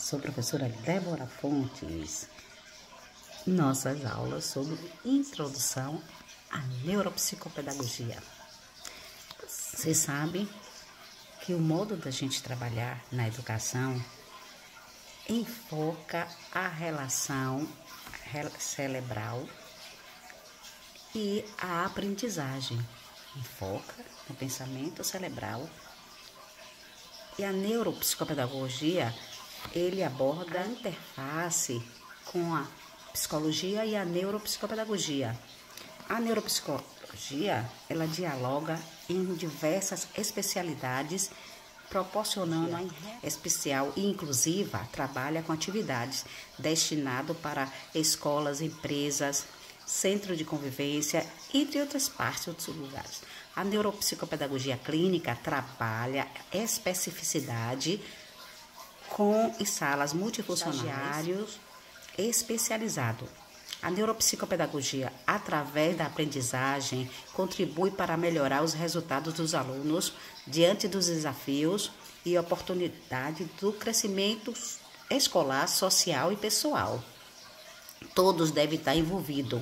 Sou professora Débora Fontes. Nossas aulas sobre introdução à neuropsicopedagogia. Vocês sabem que o modo da gente trabalhar na educação enfoca a relação cerebral e a aprendizagem. Enfoca no pensamento cerebral. E a neuropsicopedagogia, ele aborda a interface com a psicologia e a neuropsicopedagogia. A neuropsicologia, ela dialoga em diversas especialidades, proporcionando a especial e inclusiva, trabalha com atividades destinadas para escolas, empresas, centro de convivência, entre outras partes, outros lugares. A neuropsicopedagogia clínica trabalha especificidade com salas multifuncionários especializados. A neuropsicopedagogia, através da aprendizagem, contribui para melhorar os resultados dos alunos diante dos desafios e oportunidade do crescimento escolar, social e pessoal. Todos devem estar envolvidos.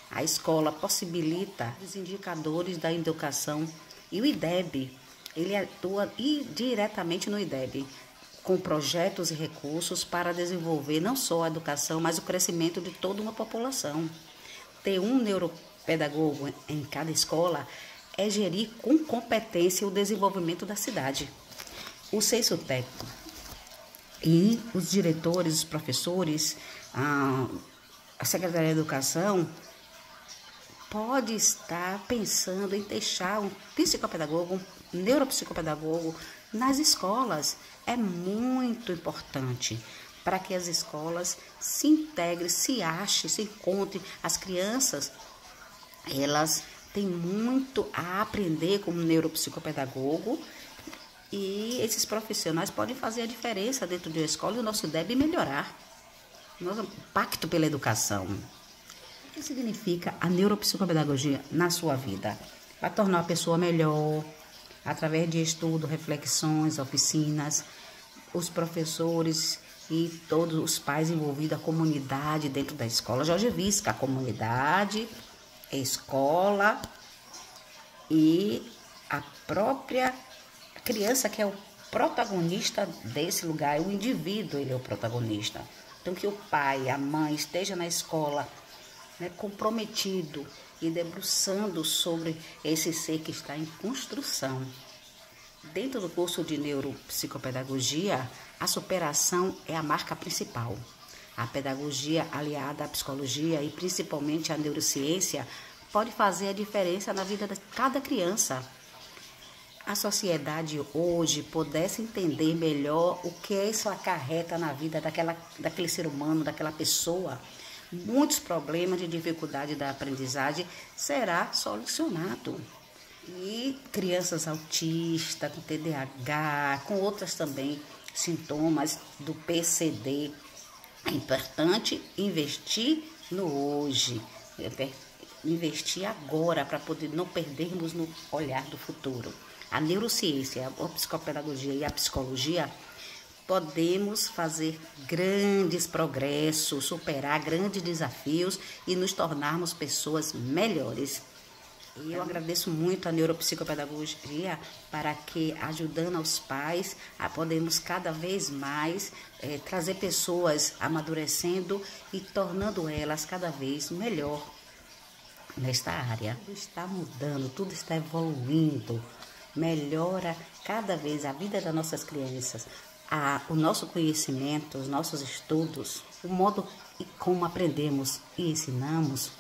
A escola possibilita os indicadores da educação e o IDEB, ele atua diretamente no IDEB, com projetos e recursos para desenvolver não só a educação, mas o crescimento de toda uma população. Ter um neuropedagogo em cada escola é gerir com competência o desenvolvimento da cidade. O censo técnico e os diretores, os professores, a Secretaria de Educação pode estar pensando em deixar um psicopedagogo, um neuropsicopedagogo nas escolas. É muito importante para que as escolas se integrem, se achem, se encontrem. As crianças, elas têm muito a aprender como neuropsicopedagogo e esses profissionais podem fazer a diferença dentro de uma escola e o nosso deve melhorar. Nosso pacto pela educação. O que significa a neuropsicopedagogia na sua vida? Vai tornar a pessoa melhor, através de estudo, reflexões, oficinas, os professores e todos os pais envolvidos, a comunidade dentro da escola. Jorge Visca, a comunidade, a escola e a própria criança que é o protagonista desse lugar, o indivíduo, ele é o protagonista. Então, que o pai, a mãe esteja na escola, né, comprometido e debruçando sobre esse ser que está em construção. Dentro do curso de neuropsicopedagogia, a superação é a marca principal. A pedagogia aliada à psicologia e principalmente à neurociência pode fazer a diferença na vida de cada criança. A sociedade hoje pudesse entender melhor o que isso acarreta na vida daquele ser humano, daquela pessoa, muitos problemas de dificuldade da aprendizagem será solucionado. E crianças autistas, com TDAH, com outras também sintomas do PCD. É importante investir no hoje, investir agora para poder não perdermos no olhar do futuro. A neurociência, a psicopedagogia e a psicologia, podemos fazer grandes progressos, superar grandes desafios e nos tornarmos pessoas melhores. E eu agradeço muito a neuropsicopedagogia para que, ajudando aos pais, a podermos cada vez mais trazer pessoas amadurecendo e tornando elas cada vez melhor nesta área. Tudo está mudando, tudo está evoluindo. Melhora cada vez a vida das nossas crianças, o nosso conhecimento, os nossos estudos, o modo como aprendemos e ensinamos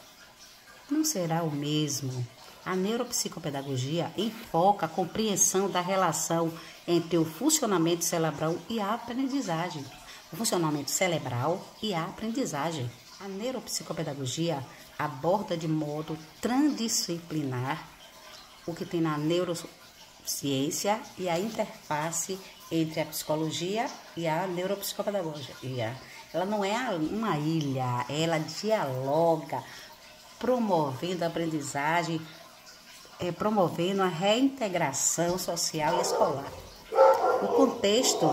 não será o mesmo. A neuropsicopedagogia enfoca a compreensão da relação entre o funcionamento cerebral e a aprendizagem. O funcionamento cerebral e a aprendizagem. A neuropsicopedagogia aborda de modo transdisciplinar o que tem na neurociência e a interface entre a psicologia e a neuropsicopedagogia. Ela não é uma ilha, ela dialoga, promovendo a aprendizagem, promovendo a reintegração social e escolar. O contexto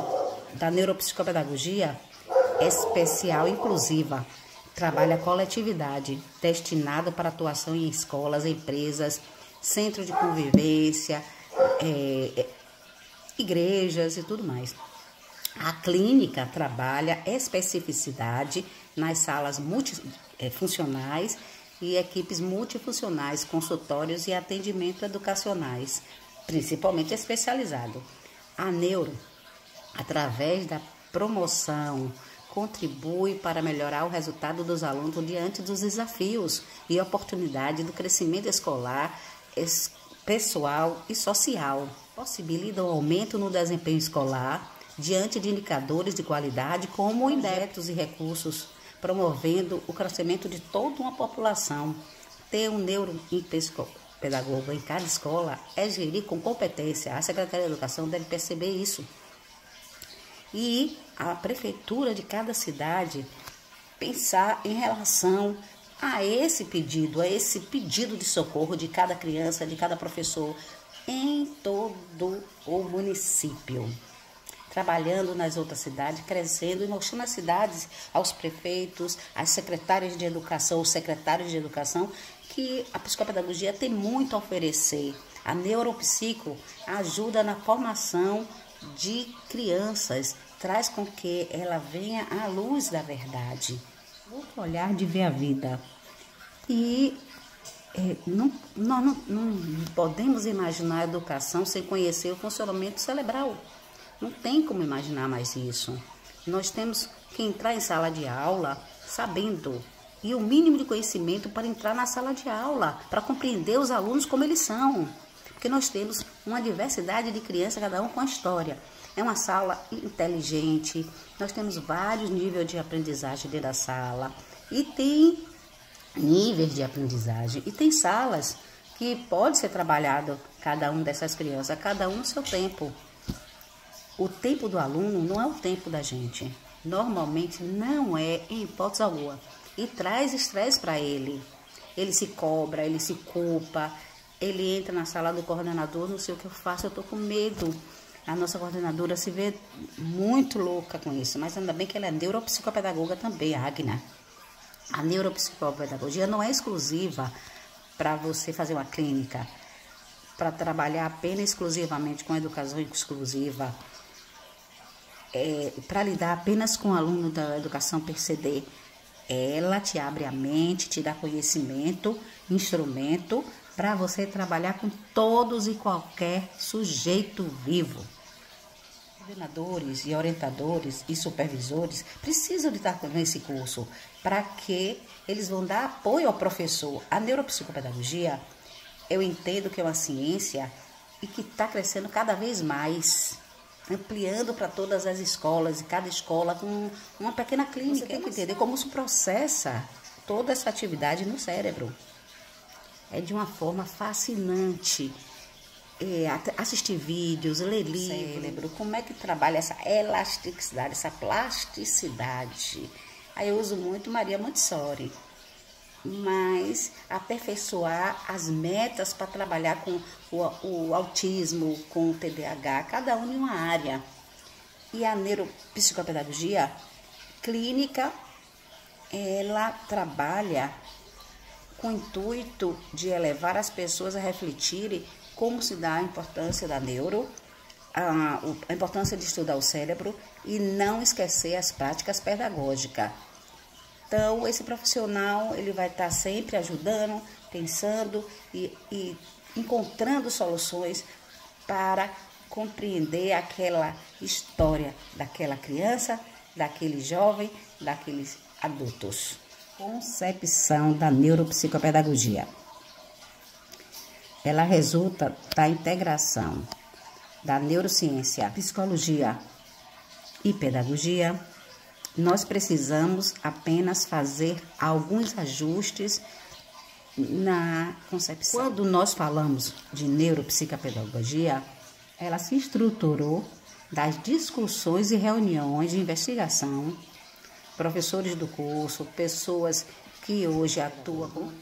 da neuropsicopedagogia especial inclusiva. Trabalha a coletividade, destinada para atuação em escolas, empresas, centro de convivência, igrejas e tudo mais. A clínica trabalha especificidade nas salas multifuncionais e equipes multifuncionais, consultórios e atendimento educacionais, principalmente especializado. A neuro, através da promoção, contribui para melhorar o resultado dos alunos diante dos desafios e oportunidade do crescimento escolar, pessoal e social. Possibilita o aumento no desempenho escolar diante de indicadores de qualidade como projetos e recursos, promovendo o crescimento de toda uma população. Ter um neuropsicopedagogo em cada escola é gerir com competência. A Secretaria de Educação deve perceber isso. E a prefeitura de cada cidade pensar em relação a esse pedido de socorro de cada criança, de cada professor, em todo o município. Trabalhando nas outras cidades, crescendo e mostrando as cidades aos prefeitos, às secretárias de educação, os secretários de educação, que a psicopedagogia tem muito a oferecer. A neuropsico ajuda na formação de crianças, traz com que ela venha à luz da verdade, outro olhar de ver a vida. E nós não podemos imaginar a educação sem conhecer o funcionamento cerebral. Não tem como imaginar mais isso. Nós temos que entrar em sala de aula sabendo, e o mínimo de conhecimento para entrar na sala de aula, para compreender os alunos como eles são. Porque nós temos uma diversidade de crianças, cada um com a história. É uma sala inteligente, nós temos vários níveis de aprendizagem dentro da sala. E tem níveis de aprendizagem. E tem salas que pode ser trabalhado cada um dessas crianças, cada um no seu tempo. O tempo do aluno não é o tempo da gente. Normalmente não é, em hipótese alguma. E traz estresse para ele. Ele se cobra, ele se culpa. Ele entra na sala do coordenador, não sei o que eu faço, eu estou com medo. A nossa coordenadora se vê muito louca com isso, mas ainda bem que ela é neuropsicopedagoga também, a Agna. A neuropsicopedagogia não é exclusiva para você fazer uma clínica, para trabalhar apenas exclusivamente com educação exclusiva, para lidar apenas com o aluno da educação PCD. Ela te abre a mente, te dá conhecimento, instrumento, para você trabalhar com todos e qualquer sujeito vivo. Coordenadores e orientadores e supervisores precisam de estar nesse curso para que eles vão dar apoio ao professor. A neuropsicopedagogia, eu entendo que é uma ciência e que está crescendo cada vez mais, ampliando para todas as escolas, e cada escola com uma pequena clínica. Você tem que entender como se processa toda essa atividade no cérebro. É de uma forma fascinante. Assistir vídeos, ler livros, como é que trabalha essa elasticidade, essa plasticidade. Aí eu uso muito Maria Montessori, mas aperfeiçoar as metas para trabalhar com o autismo, com o TDAH, cada um em uma área. E a neuropsicopedagogia clínica, ela trabalha com o intuito de elevar as pessoas a refletirem como se dá a importância da neuro, a importância de estudar o cérebro e não esquecer as práticas pedagógicas. Então, esse profissional ele vai estar sempre ajudando, pensando e encontrando soluções para compreender aquela história daquela criança, daquele jovem, daqueles adultos. Concepção da neuropsicopedagogia. Ela resulta da integração da neurociência, psicologia e pedagogia. Nós precisamos apenas fazer alguns ajustes na concepção. Quando nós falamos de neuropsicopedagogia, ela se estruturou das discussões e reuniões de investigação, professores do curso, pessoas que hoje atuam,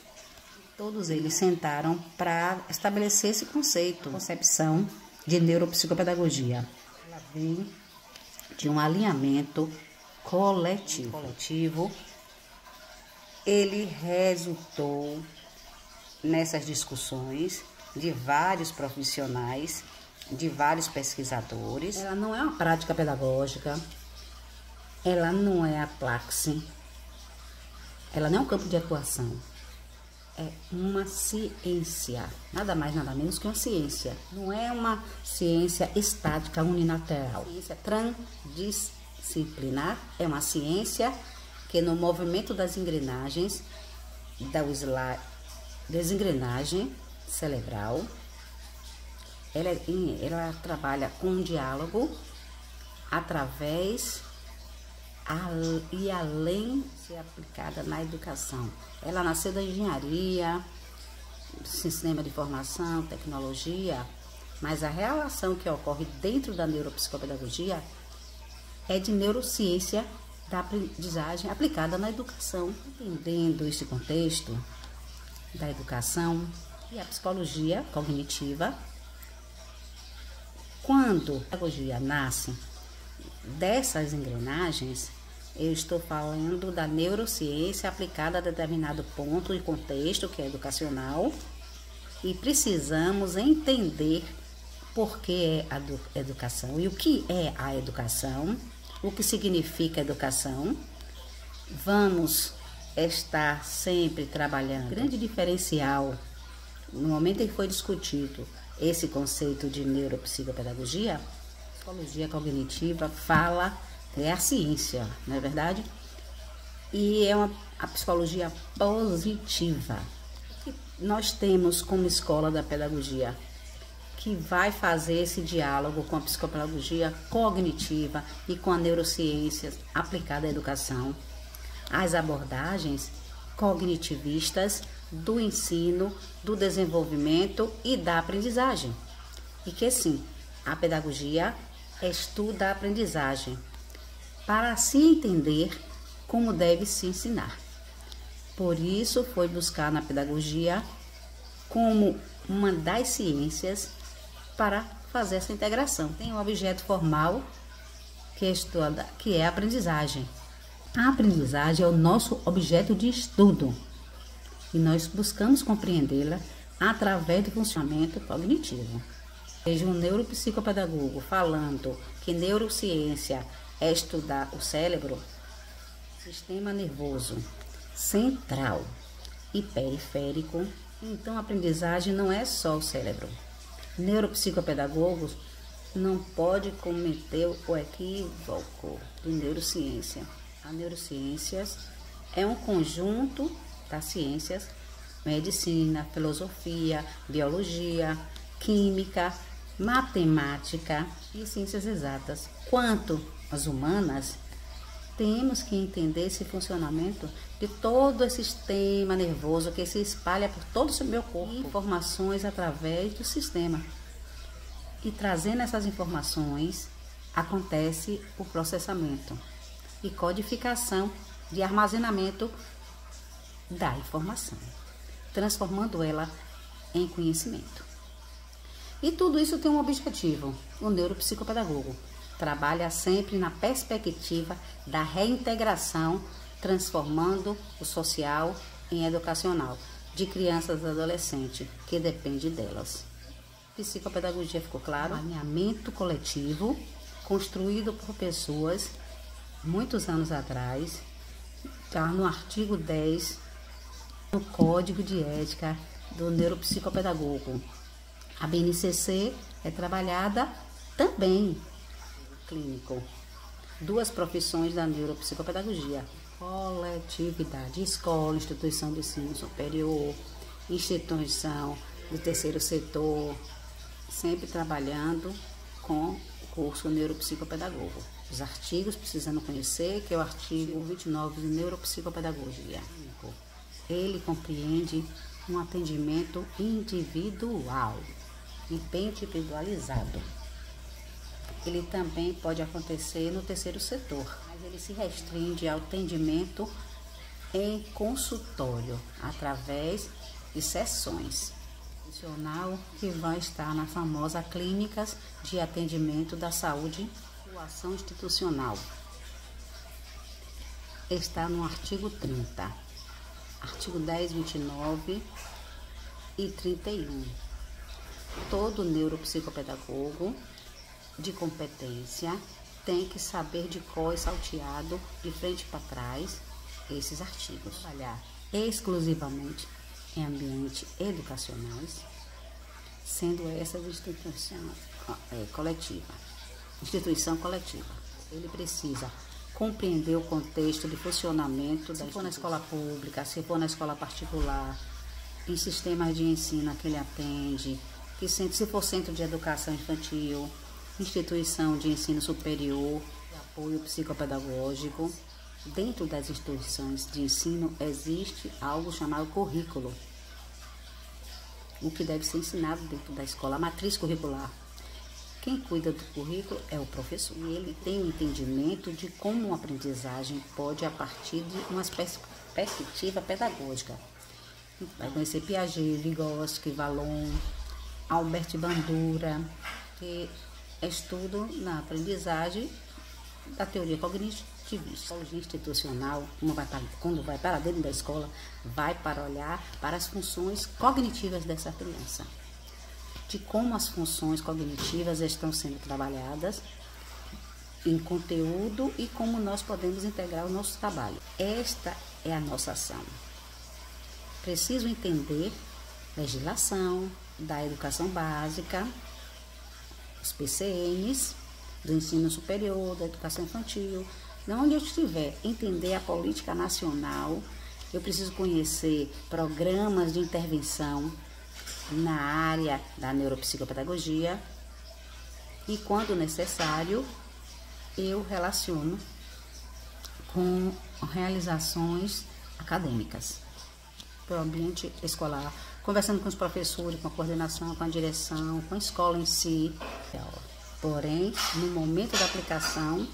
todos eles sentaram para estabelecer esse conceito, concepção de neuropsicopedagogia. Ela vem de um alinhamento coletivo. Ele resultou nessas discussões de vários profissionais, de vários pesquisadores. Ela não é uma prática pedagógica, ela não é a praxe, ela não é um campo de atuação, é uma ciência, nada mais, nada menos que uma ciência. Não é uma ciência estática, unilateral. Ciência transdisciplinar é uma ciência que no movimento das engrenagens, da desengrenagem cerebral, ela trabalha com um diálogo através e além de ser aplicada na educação. Ela nasceu da engenharia, sistema de informação, tecnologia, mas a relação que ocorre dentro da neuropsicopedagogia é de neurociência da aprendizagem aplicada na educação. Entendendo esse contexto da educação e a psicologia cognitiva, quando a pedagogia nasce dessas engrenagens, eu estou falando da neurociência aplicada a determinado ponto e contexto que é educacional, e precisamos entender por que é a educação e o que é a educação, o que significa educação. Vamos estar sempre trabalhando. O grande diferencial, no momento em que foi discutido esse conceito de neuropsicopedagogia, a psicologia cognitiva fala, é a ciência, não é verdade? E é a psicologia positiva. Que nós temos como escola da pedagogia, que vai fazer esse diálogo com a psicopedagogia cognitiva e com a neurociência aplicada à educação, as abordagens cognitivistas do ensino, do desenvolvimento e da aprendizagem. E que sim, a pedagogia estuda a aprendizagem para se entender como deve se ensinar. Por isso foi buscar na pedagogia como uma das ciências para fazer essa integração. Tem um objeto formal que é a aprendizagem. A aprendizagem é o nosso objeto de estudo e nós buscamos compreendê-la através do funcionamento cognitivo. Veja um neuropsicopedagogo falando que neurociência é estudar o cérebro, sistema nervoso central e periférico. Então a aprendizagem não é só o cérebro. Neuropsicopedagogos não pode cometer o equívoco de neurociência. A neurociência é um conjunto das ciências, medicina, filosofia, biologia, química, matemática e ciências exatas. Quanto às humanas, temos que entender esse funcionamento de todo esse sistema nervoso que se espalha por todo o meu corpo, informações através do sistema. E trazendo essas informações, acontece o processamento e codificação de armazenamento da informação, transformando ela em conhecimento. E tudo isso tem um objetivo. O neuropsicopedagogo trabalha sempre na perspectiva da reintegração, transformando o social em educacional, de crianças e adolescentes, que depende delas. Psicopedagogia, ficou claro? Um alinhamento coletivo, construído por pessoas, muitos anos atrás, está no artigo 10, no Código de Ética do Neuropsicopedagogo. A BNCC é trabalhada também clínico. Duas profissões da neuropsicopedagogia: coletividade, escola, instituição de ensino superior, instituição do terceiro setor, sempre trabalhando com o curso neuropsicopedagogo. Os artigos precisando conhecer, que é o artigo 29 de neuropsicopedagogia. Ele compreende um atendimento individual e bem individualizado. Ele também pode acontecer no terceiro setor, mas ele se restringe ao atendimento em consultório, através de sessões. Profissional que vai estar nas famosas clínicas de atendimento da saúde Atuação institucional está no artigo 30, artigo 10, 29 e 31. Todo neuropsicopedagogo de competência tem que saber de cor e salteado, de frente para trás, esses artigos. Trabalhar exclusivamente em ambientes educacionais, sendo essa instituição coletiva. Ele precisa compreender o contexto de funcionamento, se for na escola pública, se for na escola particular, em sistemas de ensino que ele atende, se for centro de educação infantil, instituição de ensino superior, apoio psicopedagógico. Dentro das instituições de ensino existe algo chamado currículo, o que deve ser ensinado dentro da escola, a matriz curricular. Quem cuida do currículo é o professor. E ele tem um entendimento de como uma aprendizagem pode, a partir de uma perspectiva pedagógica. Vai conhecer Piaget, Vygotsky, Vallon, Albert Bandura, que estudo na aprendizagem da teoria cognitivista. A psicologia institucional, quando vai para dentro da escola, vai para olhar para as funções cognitivas dessa criança, de como as funções cognitivas estão sendo trabalhadas em conteúdo e como nós podemos integrar o nosso trabalho. Esta é a nossa ação. Preciso entender legislação da educação básica, os PCNs, do ensino superior, da educação infantil, de onde eu estiver, entender a política nacional. Eu preciso conhecer programas de intervenção na área da neuropsicopedagogia e, quando necessário, eu relaciono com realizações acadêmicas para o ambiente escolar, conversando com os professores, com a coordenação, com a direção, com a escola em si. Porém, no momento da aplicação,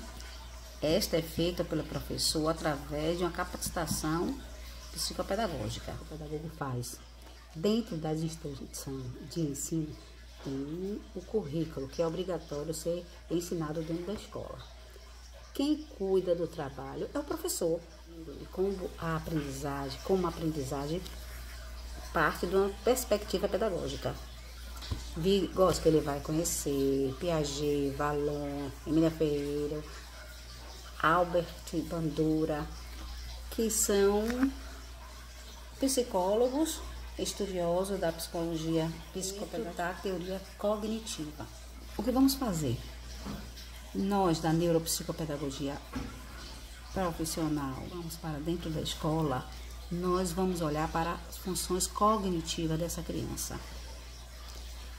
esta é feita pelo professor através de uma capacitação psicopedagógica. O pedagogo faz. Dentro das instituições de ensino, tem o currículo, que é obrigatório ser ensinado dentro da escola. Quem cuida do trabalho é o professor. Como a aprendizagem parte de uma perspectiva pedagógica. Vygotsky, ele vai conhecer Piaget, Vallon, Emília Ferreira, Albert Bandura, que são psicólogos estudiosos da psicologia da teoria cognitiva. O que vamos fazer? Nós, da neuropsicopedagogia profissional, vamos para dentro da escola, nós vamos olhar para as funções cognitivas dessa criança,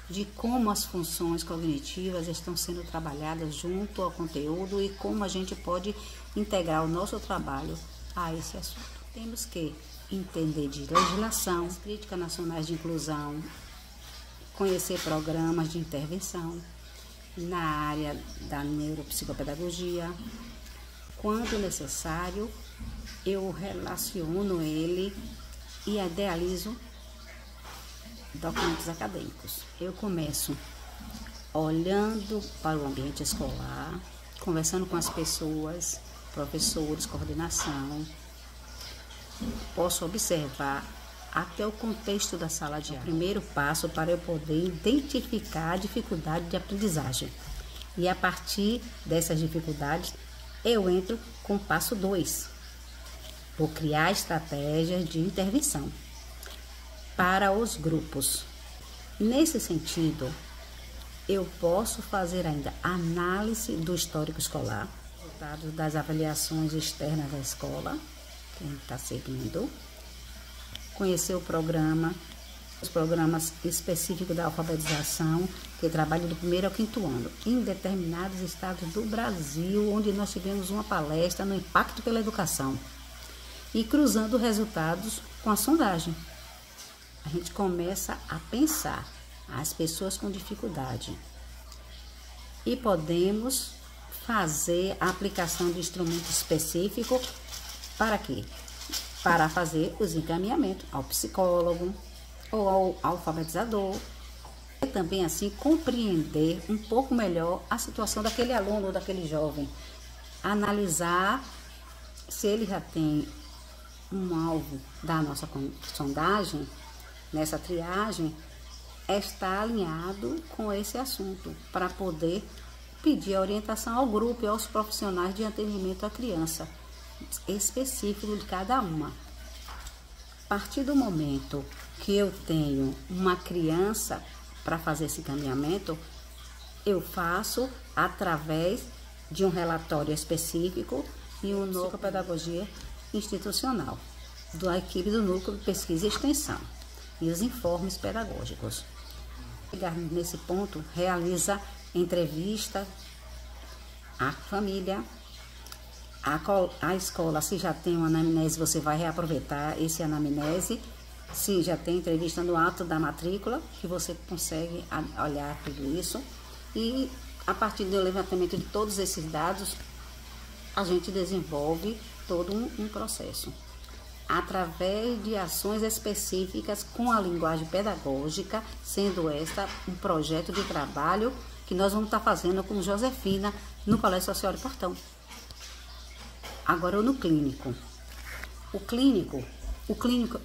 de como as funções cognitivas estão sendo trabalhadas junto ao conteúdo e como a gente pode integrar o nosso trabalho a esse assunto. Temos que entender de legislação, as críticas nacionais de inclusão, conhecer programas de intervenção na área da neuropsicopedagogia. Quando necessário, eu relaciono ele e idealizo documentos acadêmicos. Eu começo olhando para o ambiente escolar, conversando com as pessoas, professores, coordenação. Posso observar até o contexto da sala de aula. O primeiro passo para eu poder identificar a dificuldade de aprendizagem. E a partir dessas dificuldades, eu entro com o passo 2. Vou criar estratégias de intervenção para os grupos. Nesse sentido, eu posso fazer ainda análise do histórico escolar, resultados das avaliações externas da escola, quem está seguindo, conhecer o programa, os programas específicos da alfabetização, que trabalham do 1º ao 5º ano, em determinados estados do Brasil, onde nós tivemos uma palestra no impacto pela educação, e cruzando resultados com a sondagem. A gente começa a pensar as pessoas com dificuldade e podemos fazer a aplicação de instrumento específico para quê? Para fazer os encaminhamentos ao psicólogo ou ao alfabetizador E também assim compreender um pouco melhor a situação daquele aluno ou daquele jovem. Analisar se ele já tem um alvo da nossa sondagem, nessa triagem, está alinhado com esse assunto, para poder pedir a orientação ao grupo e aos profissionais de atendimento à criança, específico de cada uma. A partir do momento que eu tenho uma criança para fazer esse encaminhamento, eu faço através de um relatório específico e uma psicopedagogia institucional, da equipe do Núcleo de Pesquisa e Extensão, e os informes pedagógicos. Chegar nesse ponto, realiza entrevista à família, a escola, se já tem uma anamnese, você vai reaproveitar esse anamnese. Se já tem entrevista no ato da matrícula, que você consegue olhar tudo isso. E a partir do levantamento de todos esses dados, a gente desenvolve todo um processo. Através de ações específicas com a linguagem pedagógica, sendo esta um projeto de trabalho que nós vamos estar fazendo com Josefina no Colégio Social de Portão. Agora no clínico. O clínico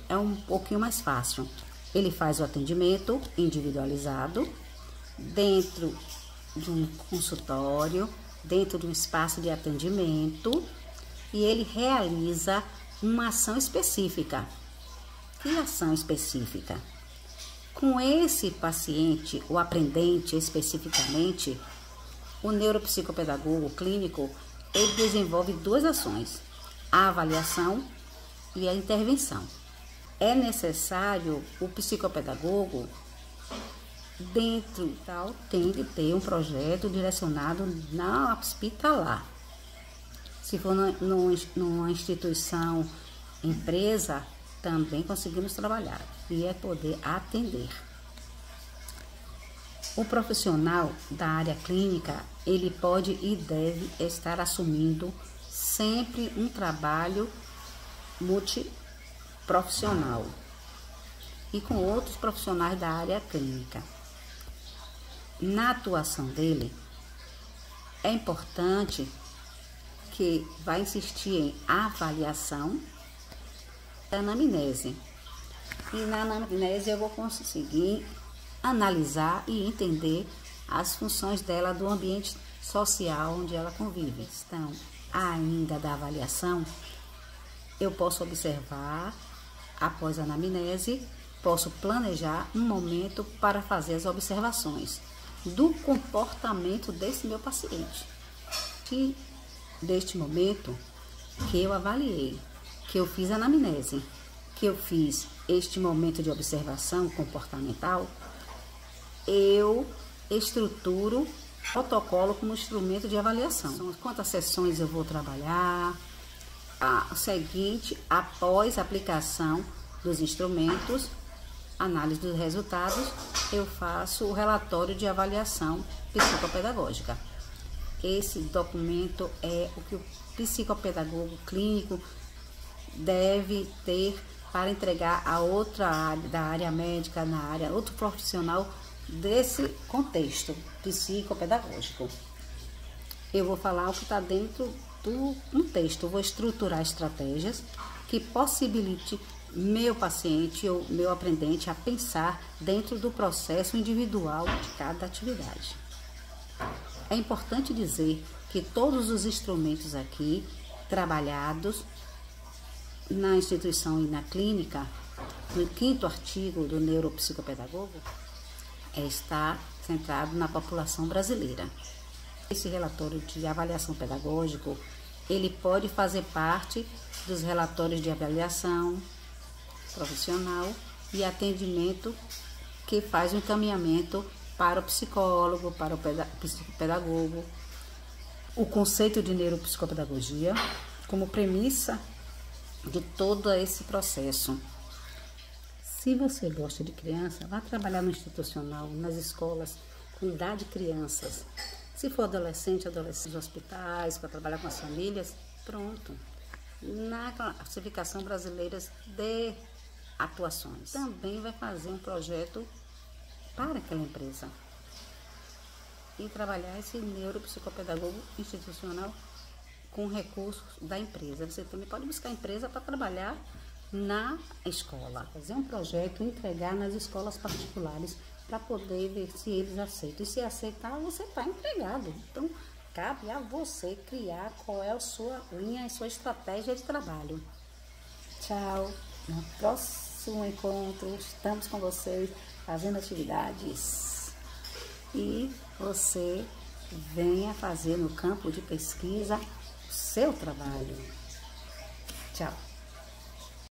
é um pouquinho mais fácil. Ele faz o atendimento individualizado dentro de um consultório, dentro de um espaço de atendimento, e ele realiza uma ação específica. Que ação específica? Com esse paciente, o aprendente especificamente, o neuropsicopedagogo clínico, ele desenvolve duas ações: a avaliação e a intervenção. É necessário o psicopedagogo, dentro tal, tem de ter um projeto direcionado na hospitalar. Se for numa instituição, empresa, também conseguimos trabalhar, e é poder atender. O profissional da área clínica, ele pode e deve estar assumindo sempre um trabalho multiprofissional e com outros profissionais da área clínica. Na atuação dele, é importante que vai insistir em avaliação da anamnese. E na anamnese eu vou conseguir analisar e entender as funções dela do ambiente social onde ela convive. Então, ainda da avaliação, eu posso observar, após a anamnese, posso planejar um momento para fazer as observações do comportamento desse meu paciente. E deste momento que eu avaliei, que eu fiz a anamnese, que eu fiz este momento de observação comportamental, eu estruturo protocolo como instrumento de avaliação. Quantas sessões eu vou trabalhar? O seguinte, após a aplicação dos instrumentos, análise dos resultados, eu faço o relatório de avaliação psicopedagógica. Esse documento é o que o psicopedagogo clínico deve ter para entregar a outra área, da área médica, na área, outro profissional desse contexto psicopedagógico. Eu vou falar o que está dentro do texto, eu vou estruturar estratégias que possibilite meu paciente ou meu aprendente a pensar dentro do processo individual de cada atividade. É importante dizer que todos os instrumentos aqui trabalhados na instituição e na clínica, no 5º artigo do neuropsicopedagogo, está centrado na população brasileira. Esse relatório de avaliação pedagógica, ele pode fazer parte dos relatórios de avaliação profissional e atendimento que faz o encaminhamento para o psicólogo, para o psicopedagogo. O conceito de neuropsicopedagogia como premissa de todo esse processo. Se você gosta de criança, vá trabalhar no institucional, nas escolas, com idade de crianças. Se for adolescente, adolescentes nos hospitais, para trabalhar com as famílias, pronto. Na classificação brasileira de atuações. Também vai fazer um projeto para aquela empresa e trabalhar esse neuropsicopedagogo institucional com recursos da empresa. Você também pode buscar empresa para trabalhar na escola, fazer um projeto, entregar nas escolas particulares para poder ver se eles aceitam. E se aceitar, você está empregado. Então, cabe a você criar qual é a sua linha e sua estratégia de trabalho. Tchau. No próximo encontro, estamos com vocês fazendo atividades. E você venha fazer no campo de pesquisa o seu trabalho. Tchau.